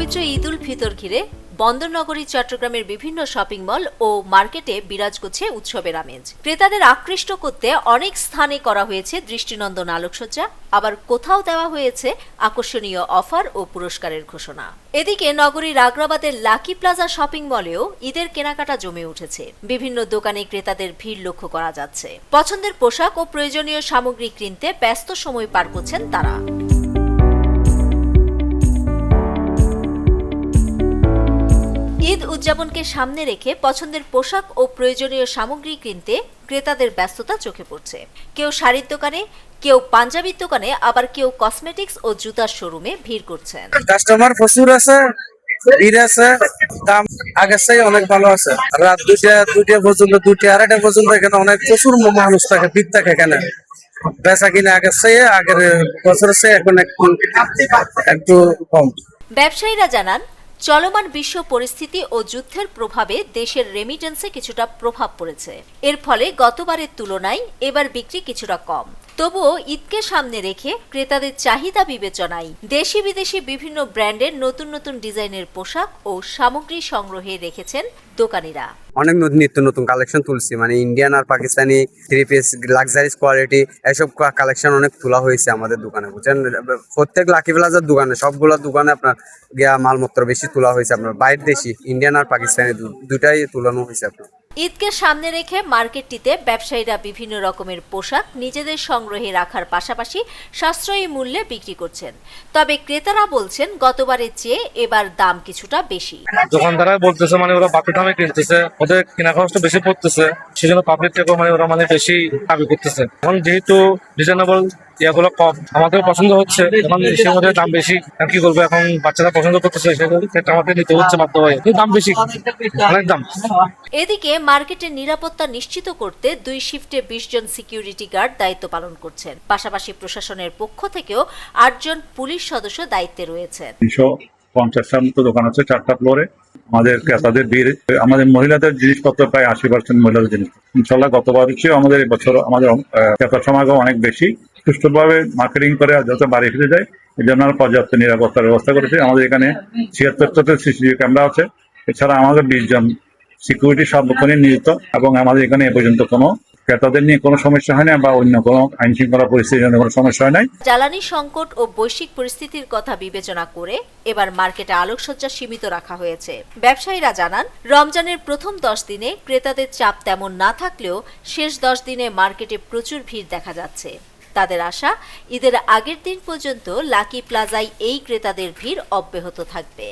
পবিত্র ঈদ উল ফিতর ঘিরে বন্দরনগরী চট্টগ্রামের বিভিন্ন শপিং মল ও মার্কেটে বিরাজ করছে উৎসবের আমেজ। ক্রেতাদের আকৃষ্ট করতে অনেক স্থানে করা হয়েছে দৃষ্টিনন্দন আলোকসজ্জা, আবার কোথাও দেওয়া হয়েছে আকর্ষণীয় অফার ও পুরস্কারের ঘোষণা। এদিকে নগরীর আগ্রাবাদের লাকি প্লাজা শপিং মলেও ঈদের কেনাকাটা জমে উঠেছে। বিভিন্ন দোকানে ক্রেতাদের ভিড় লক্ষ্য করা যাচ্ছে। পছন্দের পোশাক ও প্রয়োজনীয় সামগ্রী কিনতে ব্যস্ত সময় পার করছেন তারা। ঈদ উদযাপনকে সামনে রেখে পছন্দের পোশাক ও প্রয়োজনীয় সামগ্রী কিনতে ক্রেতাদের ব্যস্ততা চোখে পড়ছে। কেউ শাড়ির দোকানে, কেউ পাঞ্জাবির দোকানে, আবার কেউ কসমেটিক্স ও জুতার শোরুমে ভিড় করছেন। কাস্টমার প্রচুর আছে, ভিড় আছে, দাম আগের চেয়ে অনেক ভালো আছে। রাত দুইটা পর্যন্ত, 2টা-2:30 পর্যন্ত এখানে অনেক প্রচুর মানুষ থাকে, ভিড় থাকে এখানে। বেচা কিনা আগের চেয়ে, আগের বছরের চেয়ে এখন একটু কম। ব্যবসায়ীরা জানান, চলমান বিশ্ব পরিস্থিতি ও যুদ্ধের প্রভাবে দেশের রেমিটেন্সে কিছুটা প্রভাব পড়েছে। এর ফলে গতবারের তুলনায় এবার বিক্রি কিছুটা কম। তবুও ঈদকে সামনে রেখে ক্রেতাদের চাহিদা বিবেচনায় দেশি বিদেশি বিভিন্ন ব্র্যান্ডের নতুন নতুন ডিজাইনের পোশাক ও সামগ্রী সংগ্রহে রেখেছেন দোকানিরা। অনেক নিত্য নতুন কালেকশন তুলছি, মানে ইন্ডিয়ান আর পাকিস্তানি 3 পিস, লাক্সারিস কোয়ালিটি, এসব কালেকশন অনেক তোলা হয়েছে আমাদের দোকানে, বুঝছেন। প্রত্যেক লাকি প্লাজার দোকানে, সবগুলো দোকানে আপনার গিয়া মালপত্র বেশি তোলা হয়েছে। আপনার বাইরের দেশি, ইন্ডিয়ান আর পাকিস্তানি দুটাই তোলানো হয়েছে আপনার। ঈদকে সামনে রেখে মার্কেটটিতে ব্যবসায়ীরা বিভিন্ন রকমের পোশাক নিজেদের সংগ্রহে রাখার পাশাপাশি সাশ্রয়ী মূল্যে বিক্রি করছেন। তবে ক্রেতারা বলছেন গতবারের চেয়ে এবার দাম কিছুটা বেশি। দোকানদাররা বলতেছে মানে ওরা বাকি দামে কিনতেছে, ওদের কেনা খরচটা বেশি পড়তেছে, সেজন্য পাবলিক থেকেও মানে ওরা মানে বেশি দাবি করতেছে। এখন যেহেতু রিজনেবল ইয়াগুলো কম, আমাদের পছন্দ হচ্ছে, এখন সেগুলোর দাম বেশি। আর কি করবো, এখন বাচ্চারা পছন্দ করতেছে, সেগুলো আমাদের নিতে হচ্ছে বাধ্য হয়ে। দাম বেশি, অনেক দাম। এদিকে মার্কেটের নিরাপত্তা নিশ্চিত করতে 2 শিফটে 20 জন সিকিউরিটি গার্ড দায়িত্ব পালন করছেন। পাশাপাশি প্রশাসনের পক্ষ থেকেও 8 জন পুলিশ সদস্য দায়িত্বে রয়েছেন। 350টার মতো দোকান আছে 4টা ফ্লোরে। আমাদের ক্রেতাদের ভিড়, আমাদের মহিলাদের জিনিসপত্র প্রায় 80% মহিলাদের জিনিস। ইনশাল্লাহ গতবারের চেয়ে আমাদের এবছর আমাদের ক্রেতার সমাগম অনেক বেশি। সুষ্ঠুভাবে মার্কেটিং করে যাতে বাড়ি ফিরে যায়, এই জন্য পর্যাপ্ত নিরাপত্তার ব্যবস্থা করেছে। আমাদের এখানে 76টা সিসিটিভি ক্যামেরা আছে। এছাড়া আমাদের 20 জন সিকিউরিটি সার্বক্ষণিক নিয়োজিত, এবং আমাদের এখানে এ পর্যন্ত কোনো ক্রেতাদের নিয়ে কোনো সমস্যা হয় না, বা অন্য কোনো আইন শৃঙ্খলা পরিস্থিতির জন্য কোনো সমস্যা হয় নাই। জ্বালানি সংকট ও বৈশ্বিক পরিস্থিতির কথা বিবেচনা করে এবার মার্কেটে আলোকসজ্জা সীমিত রাখা হয়েছে। ব্যবসায়ীরা জানান, রমজানের প্রথম 10 দিনে ক্রেতাদের চাপ তেমন না থাকলেও শেষ 10 দিনে মার্কেটে প্রচুর ভিড় দেখা যাচ্ছে। তাদের আশা, ঈদের আগের দিন পর্যন্ত লাকি প্লাজায় এই ক্রেতাদের ভিড় অব্যাহত থাকবে।